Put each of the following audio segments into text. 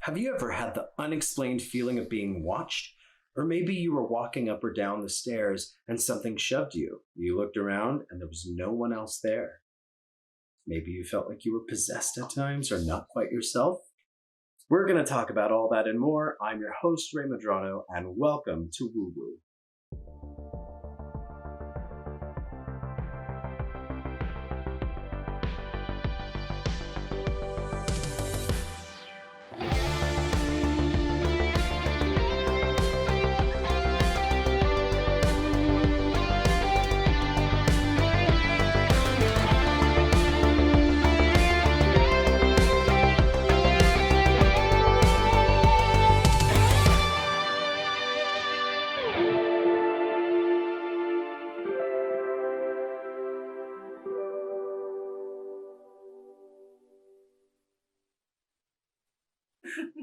Have you ever had the unexplained feeling of being watched? Or maybe you were walking up or down the stairs and something shoved you. You looked around and there was no one else there. Maybe you felt like you were possessed at times or not quite yourself. We're going to talk about all that and more. I'm your host, Ray Madrano, and welcome to Woo Woo.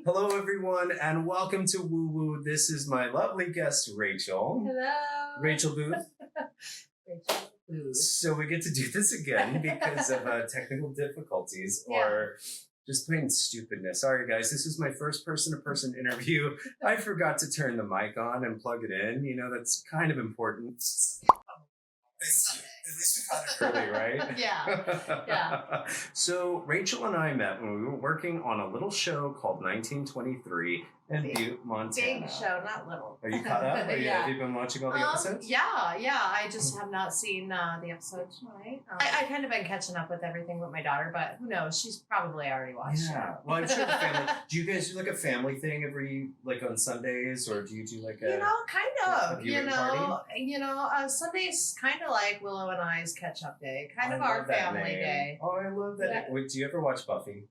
Hello, everyone, and welcome to Woo Woo. This is my lovely guest, Rachel. Hello. Rachel Boothe. Rachel Boothe. So we get to do this again because of technical difficulties or just plain stupidness. Sorry, guys. This is my first person-to-person interview. I forgot to turn the mic on and plug it in. You know, that's kind of important. Thank you. At least we caught it early, right? Yeah. So Rachel and I met when we were working on a little show called 1923 in Butte, Montana. Big show, not little. Are you caught up? Yeah. Have you been watching all the episodes? Yeah. I just have not seen the episode tonight. I kind of been catching up with everything with my daughter, but who knows? She's probably already watched it. Yeah. Well, I'm sure the family. Do you guys do like a family thing every on Sundays, or do you do like a? Kind of. Party? Sunday's kind of like Willow and I's catch-up day, kind of I our love that family name. day. Oh, I love that. Yeah. Wait, do you ever watch Buffy?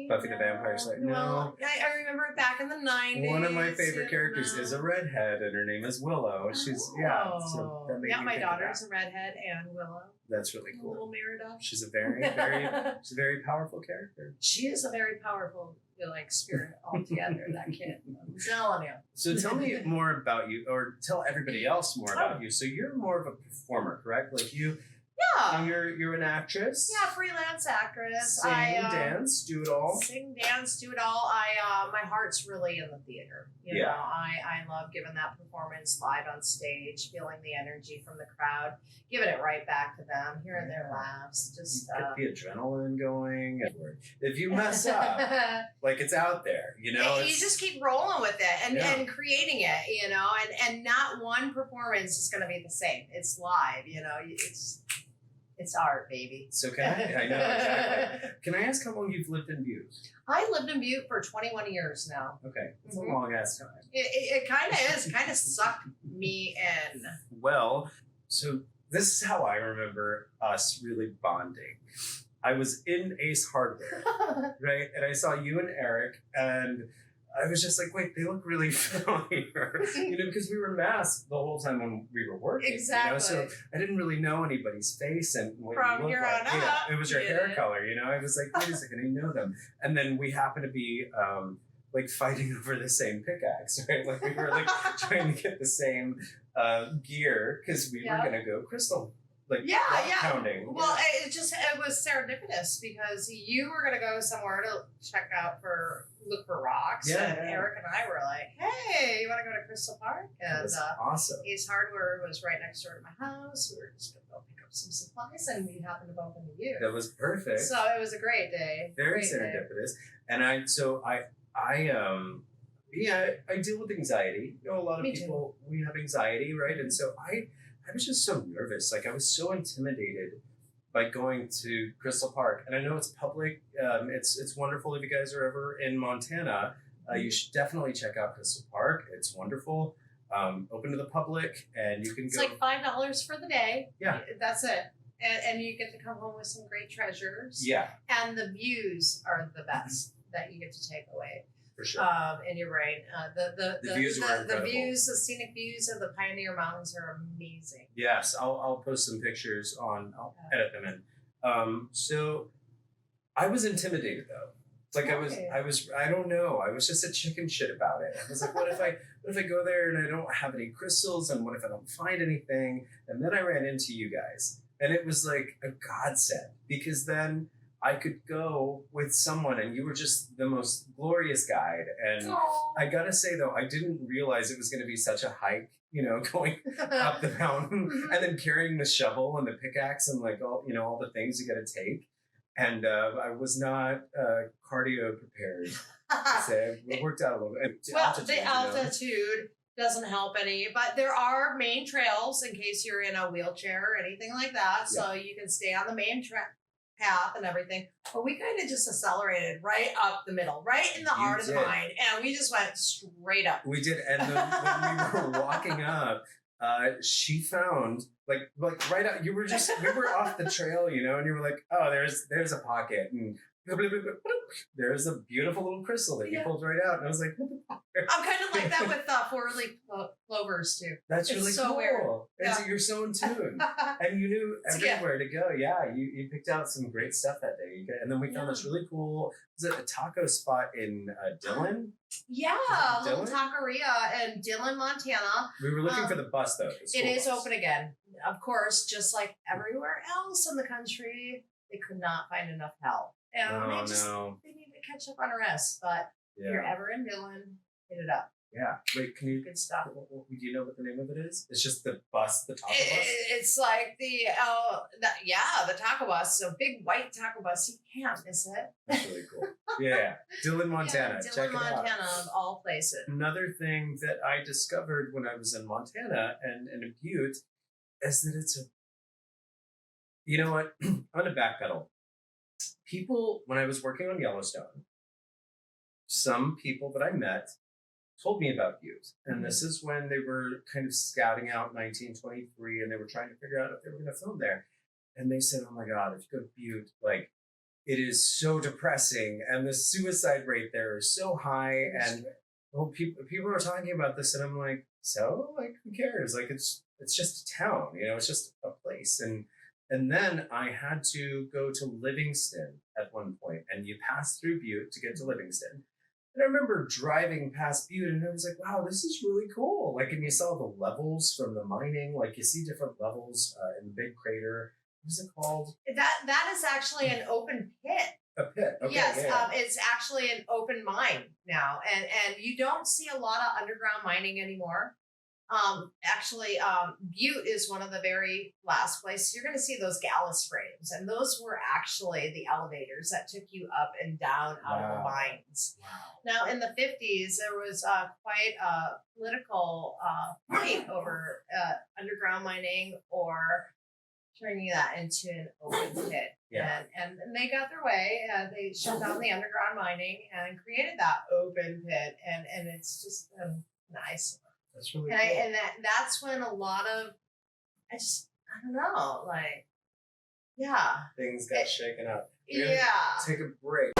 Buffy the Vampire Slayer? No. Well, I remember it back in the 90s. One of my favorite characters is a redhead, and her name is Willow. She's So that made me my think of daughter's that. a redhead and Willow. That's really A little cool. Merida. She's a very she's a very powerful character. She is a very powerful, spirit altogether. That kid. I'm telling you. So tell me more about you, or tell everybody else more about you. So you're more of a performer, correct? Like you. Yeah. You're an actress. Yeah, freelance actress. Sing, dance, do it all. Sing, dance, do it all. My heart's really in the theater. You know, I love giving that performance live on stage, feeling the energy from the crowd, giving it right back to them, hearing their laughs. Just get the adrenaline going. If you mess up, like it's out there, you know. You just keep rolling with it and creating it, and not one performance is going to be the same. It's live, It's art, baby. So can I know, exactly. Can I ask how long you've lived in Butte? I lived in Butte for 21 years now. Okay. That's a long ass time. It kind of is. Kind of sucked me in. Well, so this is how I remember us really bonding. I was in Ace Hardware, right? And I saw you and Eric, and I was just like, wait, they look really familiar, because we were masked the whole time when we were working. Exactly. So I didn't really know anybody's face and what From you looked here like. on up, It was your hair color, I was like, wait a second, I know them. And then we happened to be fighting over the same pickaxe, right? Like we were trying to get the same gear because we were gonna go crystal. Pounding. Well, it was serendipitous because you were gonna go somewhere to look for rocks, and Eric and I were like, "Hey, you want to go to Crystal Park?" And that's awesome. Ace Hardware was right next door to my house. We were just gonna go pick up some supplies, and we happened to bump into you. That was perfect. So it was a great day. Very serendipitous. And I deal with anxiety. A lot of people we have anxiety, right? And so I was just so nervous. I was so intimidated by going to Crystal Park. And I know it's public. It's wonderful if you guys are ever in Montana. You should definitely check out Crystal Park. It's wonderful. Open to the public, and you can go. It's like $5 for the day. Yeah. That's it. And you get to come home with some great treasures. Yeah. And the views are the best that you get to take away. For sure. And you're right. The views were incredible. The scenic views of the Pioneer Mountains are amazing. Yes, I'll post some pictures I'll edit them in. So I was intimidated though. I don't know. I was just a chicken shit about it. I was like, what if I go there and I don't have any crystals, and what if I don't find anything? And then I ran into you guys, and it was like a godsend, because then I could go with someone, and you were just the most glorious guide. And I gotta say though, I didn't realize it was going to be such a hike, going up the mountain and then carrying the shovel and the pickaxe and like all the things you got to take. And I was not cardio prepared. So it worked out a little bit. Well, the altitude doesn't help any, but there are main trails in case you're in a wheelchair or anything like that. So you can stay on the main path and everything. But we kind of just accelerated right up the middle, right in the heart of the mine. And we just went straight up. We did. And then when we were walking up, she found like right out, we were off the trail, and you were like, oh, there's a pocket, and there's a beautiful little crystal that you pulled right out. And I was like, I'm kind of like that with 4-leaf clovers too. That's really so cool. Weird. Yeah. You're so in tune. And you knew everywhere to go. Yeah, you picked out some great stuff that day. And then we found this really cool, was it a taco spot in Dillon? Yeah, a little taqueria in Dillon, Montana. We were looking for the bus though. It is open again. Of course, just like everywhere else in the country, they could not find enough help. And they need to catch up on rest. But if you're ever in Dillon, hit it up. Yeah. Wait, can you? Good stuff. Do you know what the name of it is? It's just the bus, the taco bus? It's like the taco bus. So big white taco bus. You can't miss it. That's really cool. Yeah. Dillon, Montana. Dillon, Check it out. Montana, of all places. Another thing that I discovered when I was in Montana and in Butte is that it's you know what? I'm going to backpedal. People, when I was working on Yellowstone, some people that I met told me about Butte. And this is when they were kind of scouting out 1923 and they were trying to figure out if they were going to film there. And they said, oh my God, if you go to Butte, like, it is so depressing and the suicide rate there is so high. And people are talking about this and I'm like, so, like, who cares? Like, it's just a town, it's just a place. And then I had to go to Livingston at one point, and you pass through Butte to get to Livingston. And I remember driving past Butte, and I was like, wow, this is really cool. Like, and you saw the levels from the mining, like you see different levels in the big crater. What is it called? That is actually an open pit. A pit. Okay, yes, yeah. It's actually an open mine now, and you don't see a lot of underground mining anymore. Butte is one of the very last places you're going to see those gallus frames, and those were actually the elevators that took you up and down out of the mines. Wow. Now, in the 50s, there was quite a political fight over underground mining or turning that into an open pit. Yeah. And they got their way. They shut down the underground mining and created that open pit, and it's just nice. That's really cool. cool. And that's when a lot of, I don't know, like, things got shaken up. Take a break.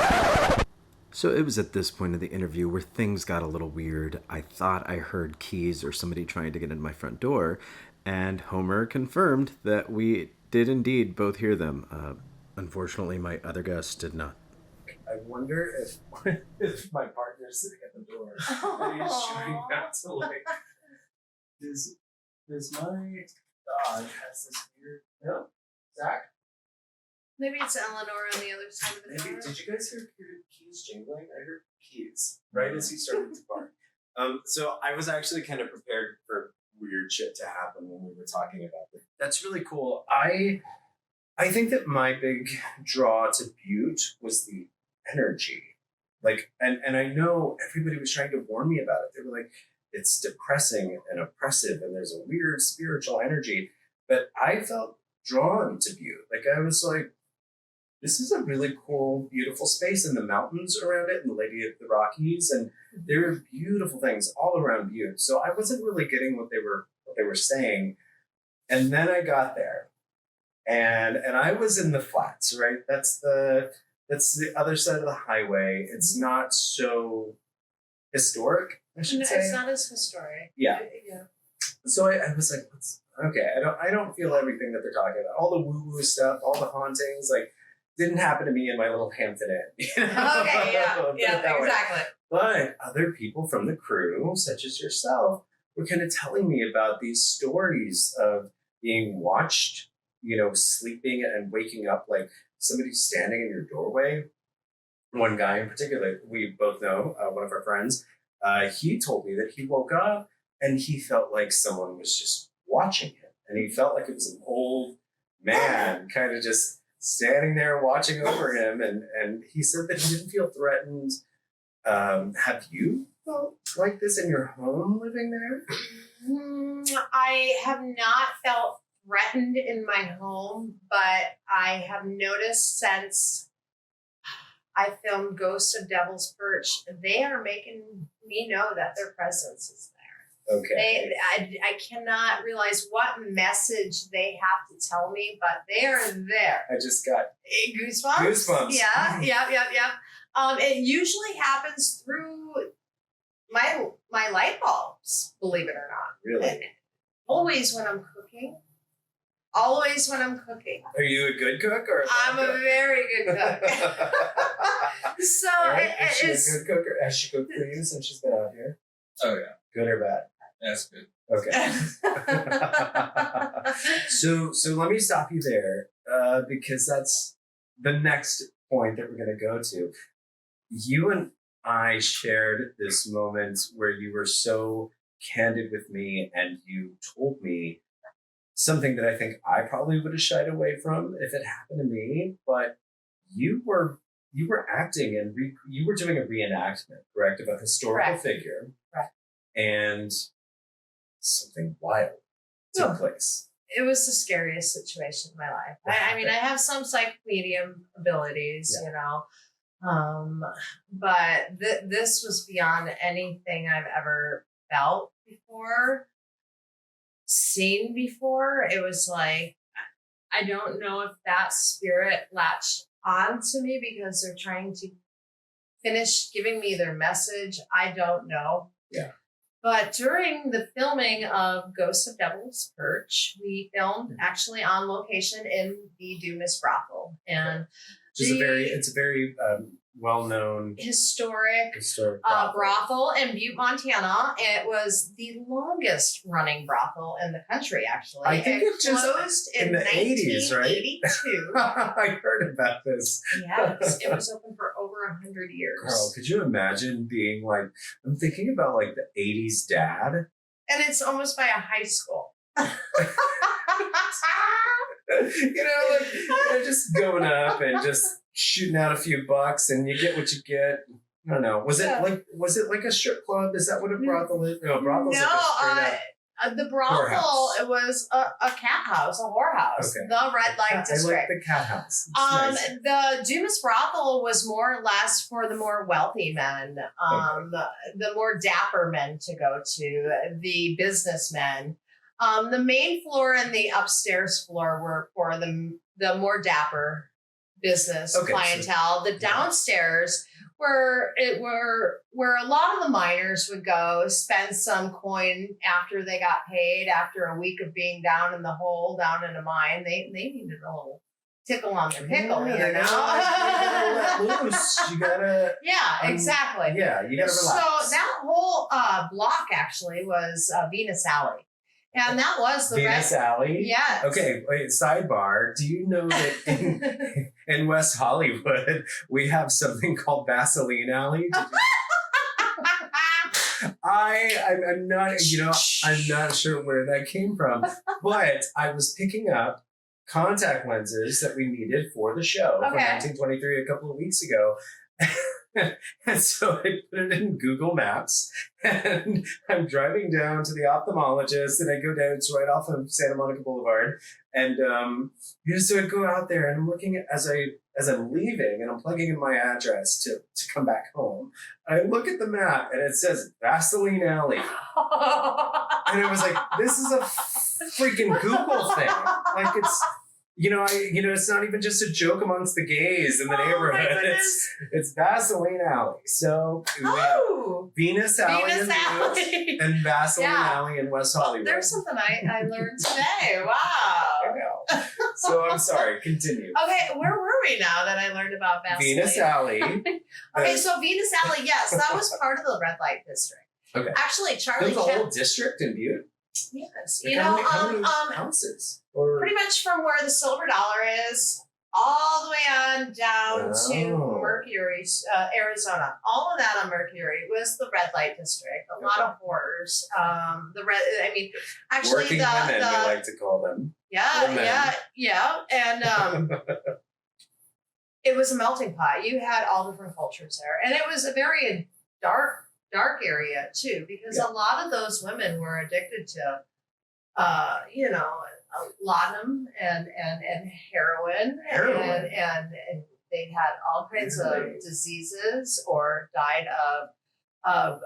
So it was at this point of the interview where things got a little weird. I thought I heard keys or somebody trying to get in my front door, and Homer confirmed that we did indeed both hear them. Unfortunately, my other guest did not. I wonder if my partner's sitting at the door and he's trying not to like. Does my dog has this weird? No, Zach. Maybe it's Elinore on the other side of the door. Did you guys hear keys jingling? I heard keys right as he started to bark. So I was actually kind of prepared for weird shit to happen when we were talking about it. That's really cool. I think that my big draw to Butte was the energy. Like, and I know everybody was trying to warn me about it. They were like, it's depressing and oppressive and there's a weird spiritual energy. But I felt drawn to Butte. Like, I was like, this is a really cool, beautiful space, and the mountains around it and the Lady of the Rockies, and there are beautiful things all around Butte. So I wasn't really getting what they were saying. And then I got there. And I was in the flats, right? That's the other side of the highway. It's not so historic, I should say. It's not as historic. Yeah. So I was like, okay, I don't feel everything that they're talking about. All the woo-woo stuff, all the hauntings, like, didn't happen to me in my little Hampton Inn. Okay, yeah, exactly. But other people from the crew, such as yourself, were kind of telling me about these stories of being watched, sleeping and waking up like somebody standing in your doorway. One guy in particular, we both know, one of our friends, he told me that he woke up and he felt like someone was just watching him. And he felt like it was an old man kind of just standing there watching over him. And he said that he didn't feel threatened. Have you felt like this in your home living there? I have not felt threatened in my home, but I have noticed since I filmed Ghost of Devil's Perch, they are making me know that their presence is there. Okay. I cannot realize what message they have to tell me, but they are there. I just got Goosebumps? Goosebumps. Yeah. It usually happens through my light bulbs, believe it or not. Really? Always when I'm cooking. Always when I'm cooking. Are you a good cook or? I'm a very good cook. So right. Is she it's a good cook? Has she cooked for you since she's been out here? Oh yeah, Good or bad? that's good. Okay. So let me stop you there because that's the next point that we're going to go to. You and I shared this moment where you were so candid with me and you told me something that I think I probably would have shied away from if it happened to me, but you were acting and you were doing a reenactment, correct, of a historical Correct. figure. Correct. And something wild took place. it was the scariest situation in my life. I mean, I have some psychic medium abilities, you know, but this was beyond anything I've ever felt before, seen before. It was like, I don't know if that spirit latched on to me because they're trying to finish giving me their message. I don't know. Yeah. But during the filming of Ghost of Devil's Perch, we filmed actually on location in the Dumas Brothel, and it's a very well-known historic brothel. brothel in Butte, Montana. It was the longest running brothel in the country, actually. I think it just closed in the 80s, right? 1982. I heard about this. Yeah, it was open for over 100 years. Girl, could you imagine being like, I'm thinking about like the 80s dad. And it's almost by a high school. Just going up and just shooting out a few bucks and you get what you get. I don't know. Was it like a strip club? Is that what a brothel is? No, brothel's like a straight up. The brothel, it was a cat house, a whorehouse, Okay. the red light district. I like the cat house. It's nice. The Dumas Brothel was more or less for the more wealthy men, the more dapper men to go to, the businessmen. The main floor and the upstairs floor were for the more dapper business clientele. The downstairs where a lot of the miners would go spend some coin after they got paid, after a week of being down in the hole, down in a mine. They needed a little tickle on their pickle, you know? You gotta let loose. You gotta... Yeah, exactly. Yeah, you gotta relax. So that whole block actually was Venus Alley. And that was the Venus Alley? Yes. Okay, wait, sidebar. Do you know that in West Hollywood, we have something called Vaseline Alley? I'm not, I'm not sure where that came from, but I was picking up contact lenses that we needed for the show for 1923 a couple of weeks ago. And so I put it in Google Maps and I'm driving down to the ophthalmologist and I go down, it's right off of Santa Monica Boulevard. And so I go out there and I'm looking at, as I'm leaving and I'm plugging in my address to come back home, I look at the map and it says Vaseline Alley. And it was like, this is a freaking Google thing. Like it's not even just a joke amongst the gays in the neighborhood. It's Vaseline Alley. So we have Venus Alley and Vaseline Alley in West Hollywood. There's something I learned today. Wow. I know. So I'm sorry. Continue. Okay, where were we now that I learned about Vaseline? Venus Alley. Okay, so Venus Alley, yes, that was part of the red light district. Okay. Actually, Charlie. There's a whole district in Butte. Yes, Like how many houses? Or pretty much from where the silver dollar is all the way on down to Oh. Mercury, Arizona. All of that on Mercury was the red light district. A lot of horrors. Actually, Working women, we like to call them. yeah. And it was a melting pot. You had all different cultures there. And it was a very dark area too, because a lot of those women were addicted to, laudanum and heroin. And they had all kinds of diseases or died of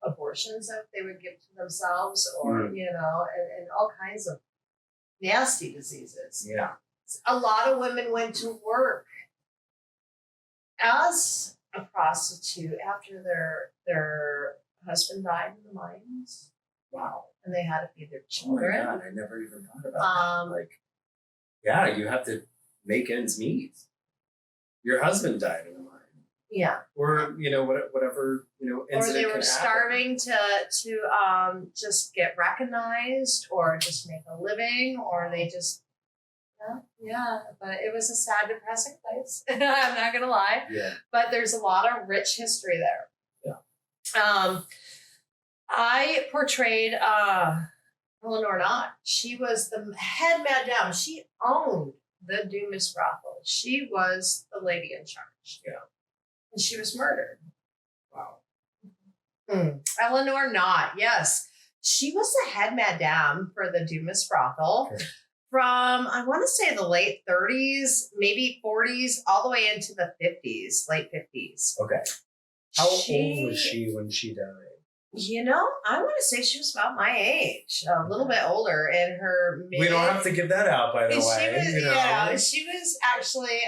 abortions that they would give to themselves, or, and all kinds of nasty diseases. Yeah. A lot of women went to work as a prostitute after their husband died in the mines. Wow. And they had to feed their Oh my children. God, I never even thought about that. You have to make ends meet. Your husband died in a mine. Yeah. Or, whatever, Or incident they were can starving to just get recognized or just make a living, or they just, but it was a sad, depressing place. I'm not going to lie. Yeah. But there's a lot of rich history there. Yeah. I portrayed Elinore Knott. She was the head madame. She owned the Dumas Brothel. She was the lady in charge. Yeah. And she was murdered. Wow. Elinore Knott, yes. She was the head madame for the Dumas Brothel from, I want to say, the late 30s, maybe 40s, all the way into the 50s, late 50s. Okay. How old was she when she died? I want to say she was about my age, a little bit older in her mid. We don't have to give that out, by the way. She was actually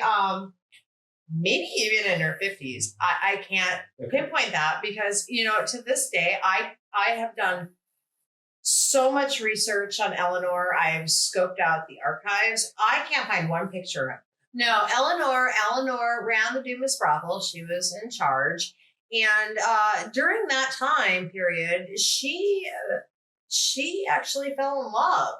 maybe even in her 50s. I can't pinpoint that because, to this day, I have done so much research on Elinore. I have scoped out the archives. I can't find one picture of her. No, Elinore ran the Dumas Brothel. She was in charge. And during that time period, she actually fell in love.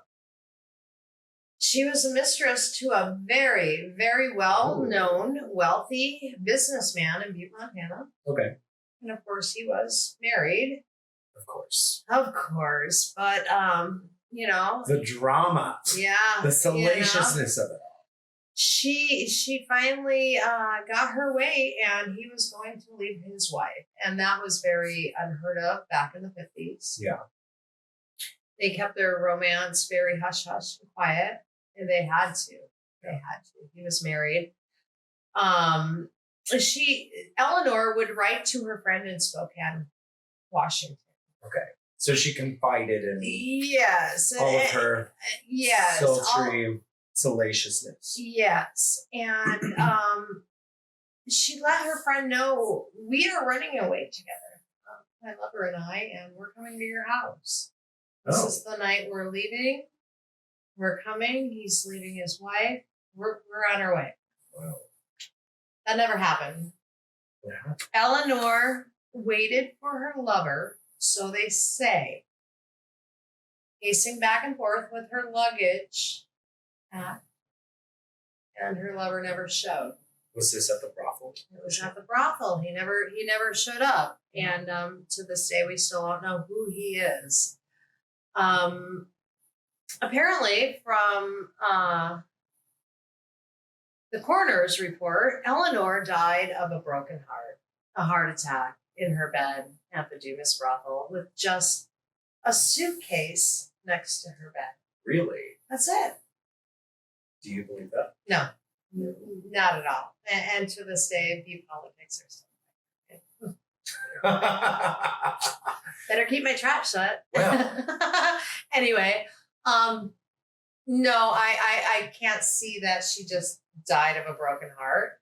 She was a mistress to a very, very well-known, wealthy businessman in Butte, Montana. Okay. And of course, he was married. Of course. But the drama. Yeah. The salaciousness of it. She finally got her way, and he was going to leave his wife. And that was very unheard of back in the 50s. Yeah. They kept their romance very hush-hush and quiet, and they had to. He was married. Elinore would write to her friend in Spokane, Washington. Okay. So she confided in all of her sultry salaciousness. Yes. And she let her friend know, we are running away together. My lover and I, and we're coming to your house. This is the night we're leaving. We're coming. He's leaving his wife. We're on our way. Wow. That never happened. Yeah. Elinore waited for her lover, so they say, pacing back and forth with her luggage, and her lover never showed. Was this at the brothel? It was at the brothel. He never showed up, and to this day we still don't know who he is. Apparently, from the coroner's report, Elinore died of a broken heart, a heart attack in her bed at the Dumas Brothel with just a suitcase next to her bed. Really? That's it. Do you believe that? No, not at all. And to this day, Butte politics are still better keep my trap shut. Well. Anyway, no, I can't see that she just died of a broken heart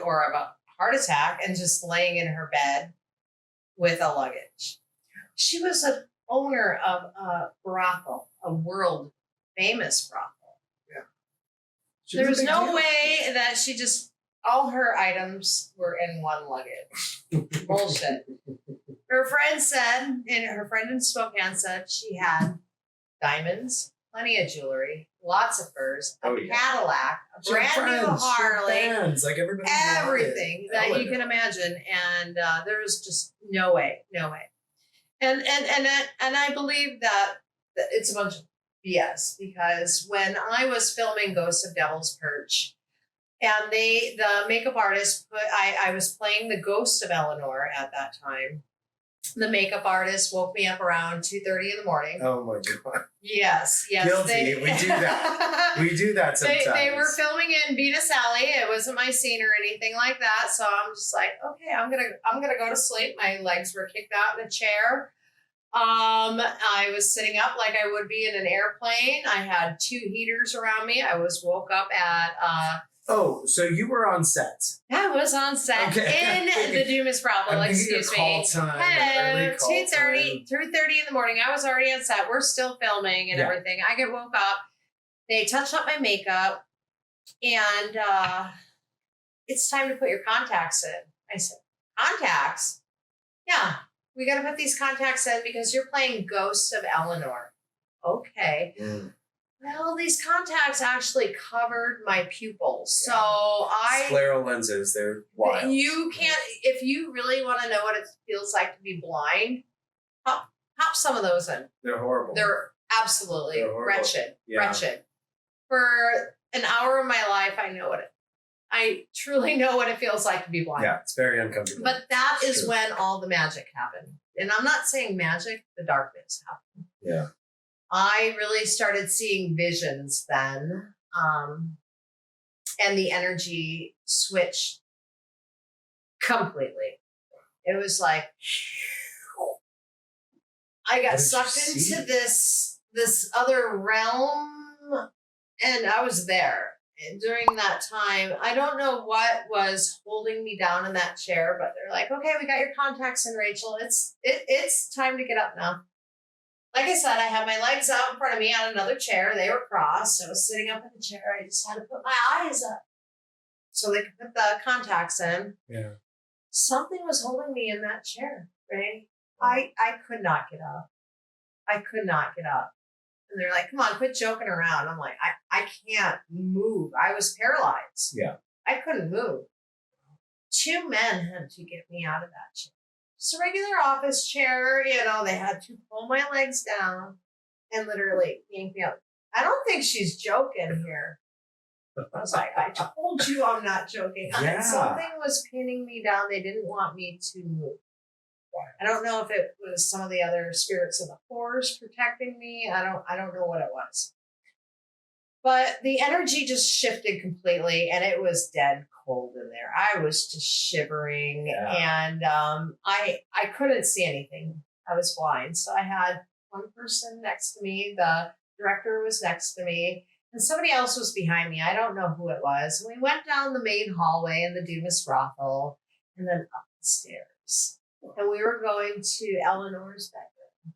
or of a heart attack and just laying in her bed with a luggage. She was an owner of a brothel, a world famous brothel. There was no way that she just, all her items were in one luggage. Bullshit. Her friend in Spokane said she had diamonds, plenty of jewelry, lots of furs, a yeah. Cadillac, a She had brand new friends, she had Harley, fans, like everybody everything wanted that you can Eleanor. imagine, and there was just no way. And I believe that it's a bunch of BS, because when I was filming Ghost of Devil's Perch, and the makeup artist I was playing the ghost of Elinore at that time. The makeup artist woke me up around 2:30 in the morning. Oh my God. Yes. Guilty. We do that. We do that sometimes. They were filming in Butte. It wasn't my scene or anything like that. So I'm just like, okay, I'm gonna go to sleep. My legs were kicked out in a chair. I was sitting up like I would be in an airplane. I had 2 heaters around me. I was woke up at Oh, so you were on set. I was on set in the Dumas Brothel, excuse me. Hello, 2:30, 3:30 in the morning. I was already on set. We're still filming and everything. I get woke up. They touched up my makeup, and it's time to put your contacts in. I said, contacts? Yeah, we got to put these contacts in because you're playing Ghost of Elinore. Okay. Well, these contacts actually covered my pupils. So scleral lenses, they're wild. You can't, if you really want to know what it feels like to be blind, pop some of those in. They're horrible. They're absolutely wretched. Yeah. Wretched. For an hour of my life, I truly know what it feels like to be blind. Yeah, it's very uncomfortable. But that is when all the magic happened. And I'm not saying magic, the darkness happened. Yeah. I really started seeing visions then, and the energy switched completely. It was like I got sucked into this other realm, and I was there. And during that time, I don't know what was holding me down in that chair, but they're like, "Okay, we got your contacts in, Rachel. It's time to get up now." Like I said, I had my legs out in front of me on another chair. They were crossed. I was sitting up in the chair. I just had to put my eyes up so they could put the contacts in. Yeah. Something was holding me in that chair, right? I could not get up. I could not get up. And they're like, come on, quit joking around. I'm like, I can't move. I was paralyzed. Yeah. I couldn't move. 2 men had to get me out of that chair. Just a regular office chair, they had to pull my legs down and literally yank me out. I don't think she's joking here. I was like, I told you I'm not joking. Yeah. Something was pinning me down. They didn't want me to move. I don't know if it was some of the other spirits of the forest protecting me. I don't know what it was. But the energy just shifted completely, and it was dead cold in there. I was just shivering, and I couldn't see anything. I was blind. So I had one person next to me. The director was next to me, and somebody else was behind me. I don't know who it was. And we went down the main hallway in the Dumas Brothel, and then up the stairs. And we were going to Elinore's bedroom.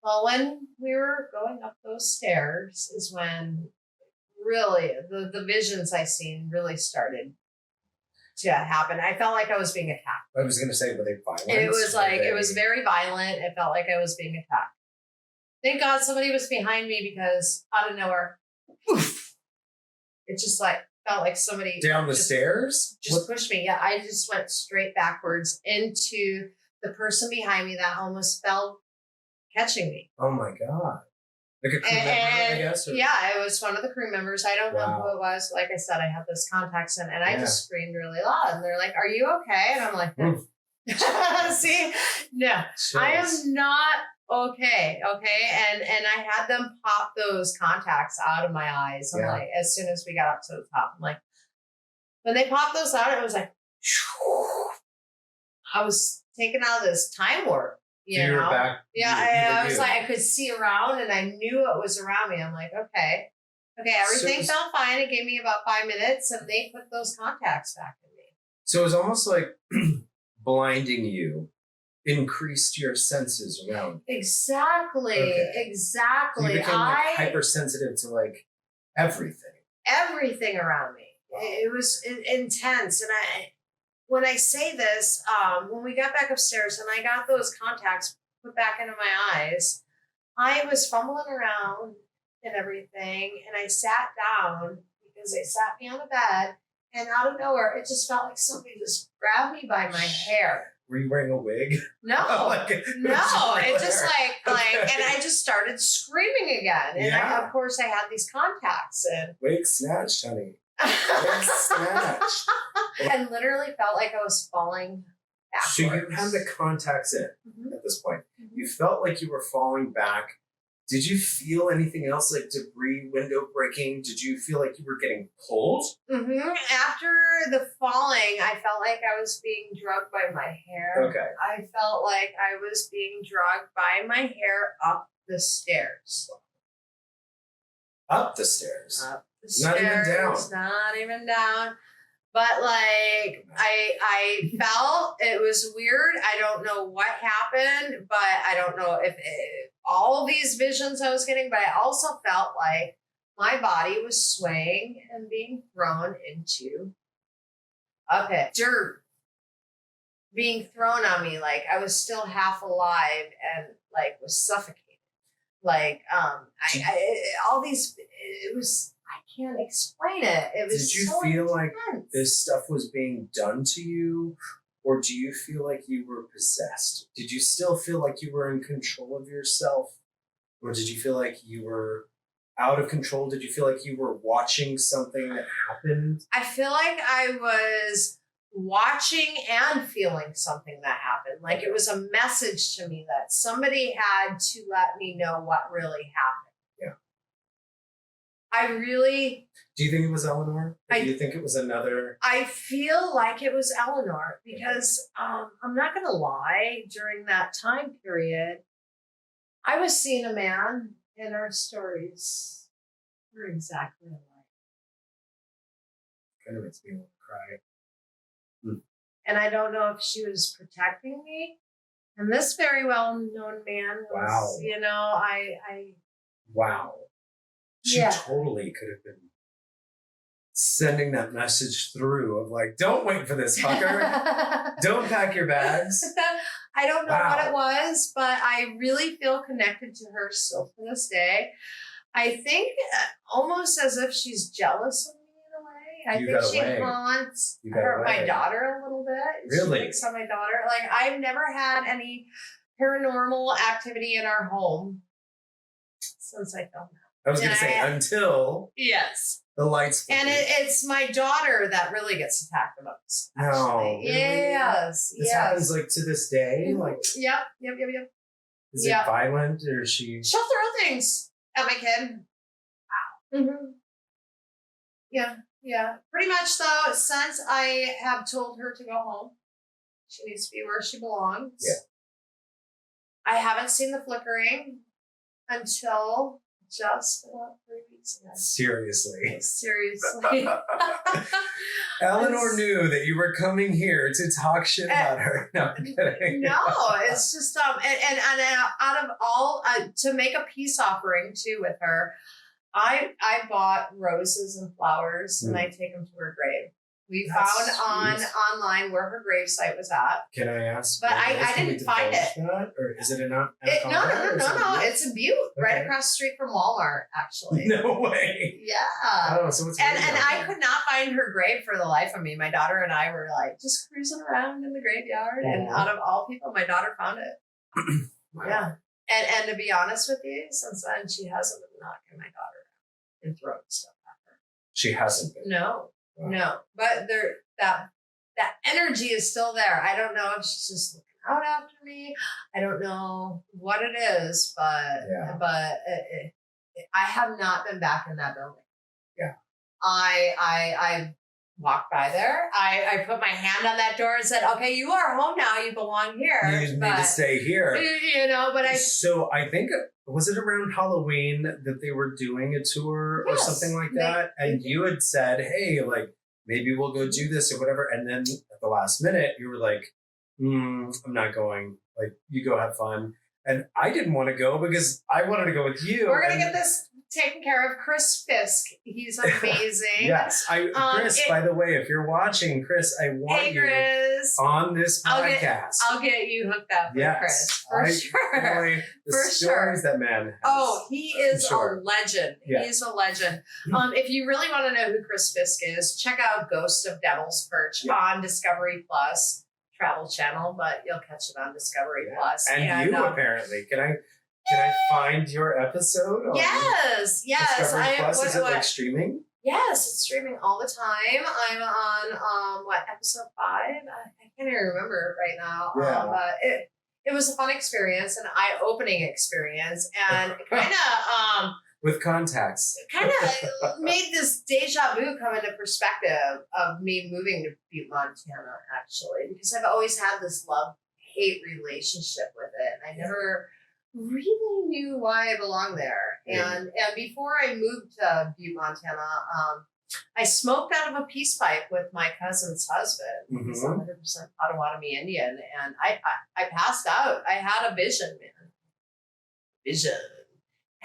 Well, when we were going up those stairs is when really the visions I seen really started to happen. I felt like I was being attacked. I was going to say, were they violent? It was like, it was very violent. It felt like I was being attacked. Thank God somebody was behind me, because out of nowhere, poof, it just felt like somebody down the stairs just pushed me. Yeah, I just went straight backwards into the person behind me that almost fell catching me. Oh my God. Like a crew member, I guess? Or? Yeah, it was one of the crew members. I don't know who it was. Like I said, I had those contacts in, and I just screamed really loud. And they're like, "Are you okay?" And I'm like, "See, no, I am not okay." And I had them pop those contacts out of my eyes. I'm like, as soon as we got up to the top, I'm like, when they popped those out, it was like, I was taken out of this time warp. You know? Back, I was like, I could see around, and I knew it was around me. I'm like, okay, everything felt fine. It gave me about 5 minutes, and they put those contacts back in me. So it was almost like blinding you increased your senses around. Exactly. So you became hypersensitive to everything around me. It was intense, and when I say this, when we got back upstairs and I got those contacts put back into my eyes, I was fumbling around and everything. And I sat down because they sat me on a bed, and out of nowhere, it just felt like somebody just grabbed me by my hair. Were you wearing a wig? No, Like, no, it just like, Okay. and I just started screaming again. And Yeah. of course, I had these contacts in. Wig snatched, honey. Wig snatched. And literally felt like I was falling backwards. So you had the contacts in Mhm. at this point. Mhm. You felt like you were falling back. Did you feel anything else like debris, window breaking? Did you feel like you were getting pulled? After the falling, I felt like I was being drugged by my hair. Okay. I felt like I was being drugged by my hair up the stairs. Up the stairs. Up the Not even stairs. down. Not even down. But like I felt it was weird. I don't know what happened, but I don't know if all these visions I was getting, but I also felt like my body was swaying and being thrown into a pit. Dirt being thrown on me, like I was still half alive and like was suffocated. Like all these, it was, I can't explain it. It was. Did you so feel like intense. this stuff was being done to you? Or do you feel like you were possessed? Did you still feel like you were in control of yourself? Or did you feel like you were out of control? Did you feel like you were watching something that happened? I feel like I was watching and feeling something that happened. Like it was a message to me that somebody had to let me know what really happened. Yeah. I really, Do you think it was Elinore? Or I- do you think it was another? I feel like it was Elinore because I'm not going to lie, during that time period, I was seeing a man in our stories. We're exactly alike. Kind of makes me want to cry. And I don't know if she was protecting me. And this very well-known man was, Wow. you know, I Wow. She Yeah. totally could have been sending that message through of like, don't wait for this fucker. Don't pack your bags. I don't know what Wow. it was, but I really feel connected to her still to this day. I think almost as if she's jealous of me in a way. I You think got she away. haunts You got my away. daughter a little bit. Really? She thinks on my daughter. Like I've never had any paranormal activity in our home since I filmed that. I was going to say, Yeah. until Yes. the lights. And flickered. it's my daughter that really gets attacked the most. No, Actually. really? Yes. This yes. happens like to this day. Mhm. Like, Yep. is Yeah. it violent or is she? She'll throw things at my kid. Mm-hmm. Yeah. Pretty much though, since I have told her to go home, she needs to be where she belongs. Yeah. I haven't seen the flickering until just about 3 weeks ago. Seriously. Seriously. Eleanor knew that you were coming here to talk shit about her. No, I'm kidding. No, it's just and out of all to make a peace offering too with her, I bought roses and flowers and I take them to her grave. We That's found sweet. online where her grave site was at. Can I ask? But where I it is? Can we didn't find divulge it. That? Or is it No. no. It's in Butte, right Okay. across the street from Walmart, actually. No way. Yeah. Oh, so it's And really I not- could not find her grave for the life of me. My daughter and I were like just cruising around in the graveyard, and Aw. out of all people, my daughter found it. Wow. Yeah. And to be honest with you, since then she hasn't been knocking my daughter out and throwing stuff at her. She hasn't been. No. Wow. No. But that energy is still there. I don't know if she's just looking out after me. I don't know what it is, but Yeah. I have not been back in that building. Yeah. I walked by there. I put my hand on that door and said, "Okay, you are home now. You belong here." You need but, to stay here. You know, but So I think, was it around Halloween that they were doing a tour or Yes, something like they- that? And they- you had said, hey, like, maybe we'll go do this or whatever. And then at the last minute, you were like, I'm not going. Like, you go have fun. And I didn't want to go because I wanted to go with you. we're gonna and get this taking care of Chris Fisk. He's amazing. Yes. Chris, by the way, if you're watching, Chris, I want you on this podcast. I'll get you hooked up with Chris. For sure. Boy, the stories that man has. Oh, he is a legend. Yeah. He's a legend. If you really want to know who Chris Fisk is, check out Ghost of Devil's Perch on Discovery Plus. Travel Channel, but you'll catch it on Discovery Plus. And you apparently. Can I find your episode? Yes. Discovery Plus? Is it like streaming? Yes, it's streaming all the time. I'm on episode 5? I can't even remember right now. Yeah. But it was a fun experience, an eye-opening experience, and kind of with contacts. Kind of made this deja vu come into perspective of me moving to Butte, Montana, actually, because I've always had this love-hate relationship with it, and I never really knew why I belonged there. And before I moved to Butte, Montana, I smoked out of a peace pipe with my cousin's husband. He's 100% Potawatomi Indian, and I passed out. I had a vision, man. Vision.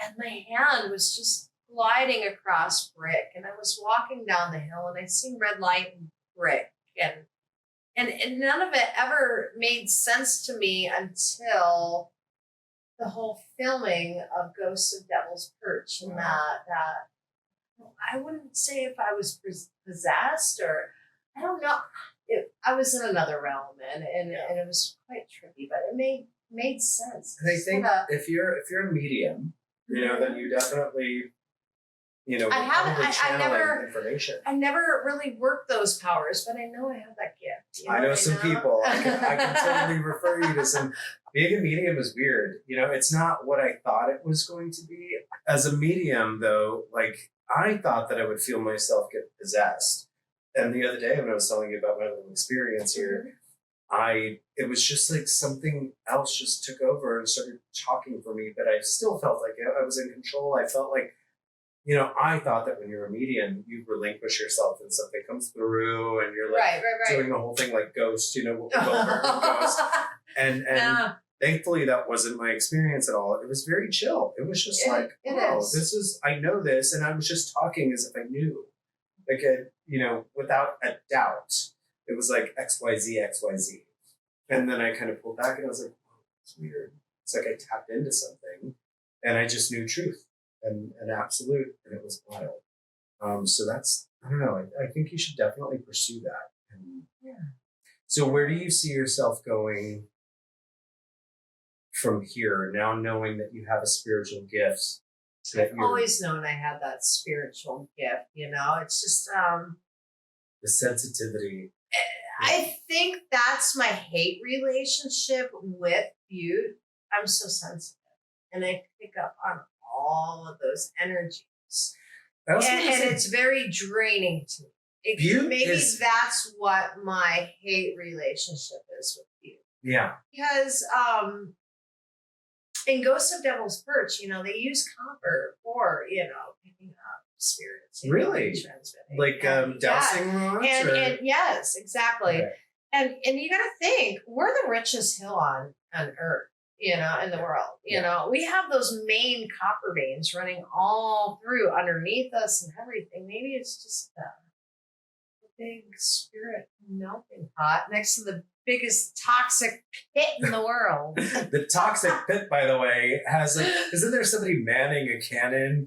And my hand was just gliding across brick, and I was walking down the hill, and I seen red light and brick, and none of it ever made sense to me until the whole filming of Ghosts of Devil's Perch, and that I wouldn't say if I was possessed or I don't know. I was in another realm, and it was quite trippy, but it made sense. And I think if you're a medium, then you definitely, I never information. I never really worked those powers, but I know I have that gift. I know some people. I can totally refer you to some. Being a medium is weird. It's not what I thought it was going to be. As a medium, though, like I thought that I would feel myself get possessed. And the other day when I was telling you about my little experience here, it was just like something else just took over and started talking for me, but I still felt like I was in control. I felt like, I thought that when you're a medium, you relinquish yourself and something comes through and you're like doing the whole thing like Ghost, what we both heard with Ghost. And thankfully that wasn't my experience at all. It was very chill. It was just I know this. And I was just talking as if I knew, like, without a doubt. It was like XYZ, XYZ. And then I kind of pulled back and I was like, oh, it's weird. It's like I tapped into something and I just knew truth and absolute, and it was wild. So that's, I don't know, I think you should definitely pursue that. And so where do you see yourself going from here, now knowing that you have a spiritual gift? I've always known I had that spiritual gift, it's just... the sensitivity. I think that's my hate relationship with Butte. I'm so sensitive, and I pick up on all of those energies, and it's very draining to me. That's what my hate relationship is with Butte. Yeah, because in Ghost of Devil's Perch, they use copper for picking up spirits. Really? Like dowsing rods? And yes, exactly. Okay. And you gotta think, we're the richest hill on earth, in the world. We have those main copper veins running all through underneath us and everything. Maybe it's just a big spirit melting pot next to the biggest toxic pit in the world. The toxic pit, by the way, has isn't there somebody manning a cannon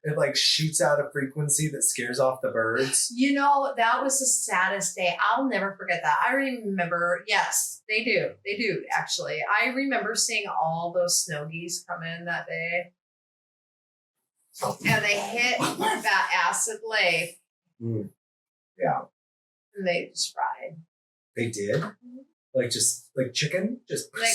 it shoots out a frequency that scares off the birds? That was the saddest day. I'll never forget that. I remember, yes, they do. They do, actually. I remember seeing all those snow geese come in that day. And they hit that acid lake. Yeah. And they just fried. They did? Just like chicken? Just fried.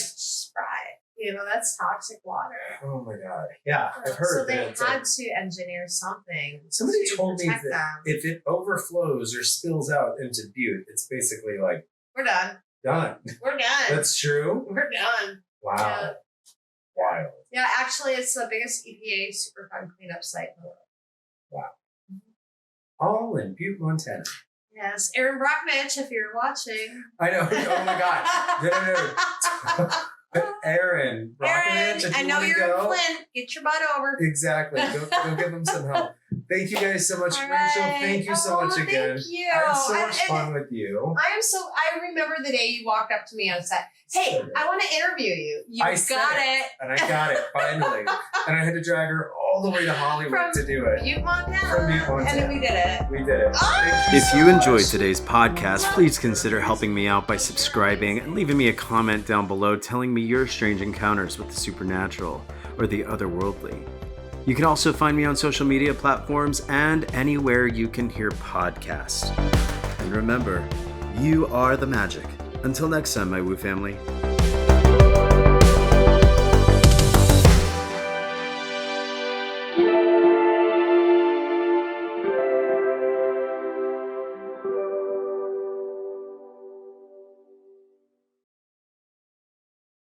That's toxic water. Oh my God. Yeah, I've heard. So they had to engineer something. Somebody told me that if it overflows or spills out into Butte, it's basically like, we're done. Done. We're done. That's true? We're done. Wow. Yeah. Wild. Yeah, actually, it's the biggest EPA Superfund cleanup site in the world. Wow. All in Butte, Montana. Yes, Aaron Brockmich, if you're watching. I know. Oh my God. No. Aaron Brockmich. Flint. If I you know wanna you're go. in Flint. Get your butt over. Exactly. Go give them some help. Thank you guys so much, All Rachel. right. Thank you so much again. Thank you. I had so much And- fun with you. I remember the day you walked up to me on set. Hey, I want to interview you. You I got said it. And I got it, finally. And I had to drag her all the way to Hollywood to do it. Butte, Montana. From Butte, Montana. And then we did it. We did it. Ah! Thank you If so you enjoyed much. today's podcast, please consider helping me out by subscribing and leaving me a comment down below telling me your strange encounters with the supernatural or the otherworldly. You can also find me on social media platforms and anywhere you can hear podcasts. And remember, you are the magic. Until next time, my Woo family.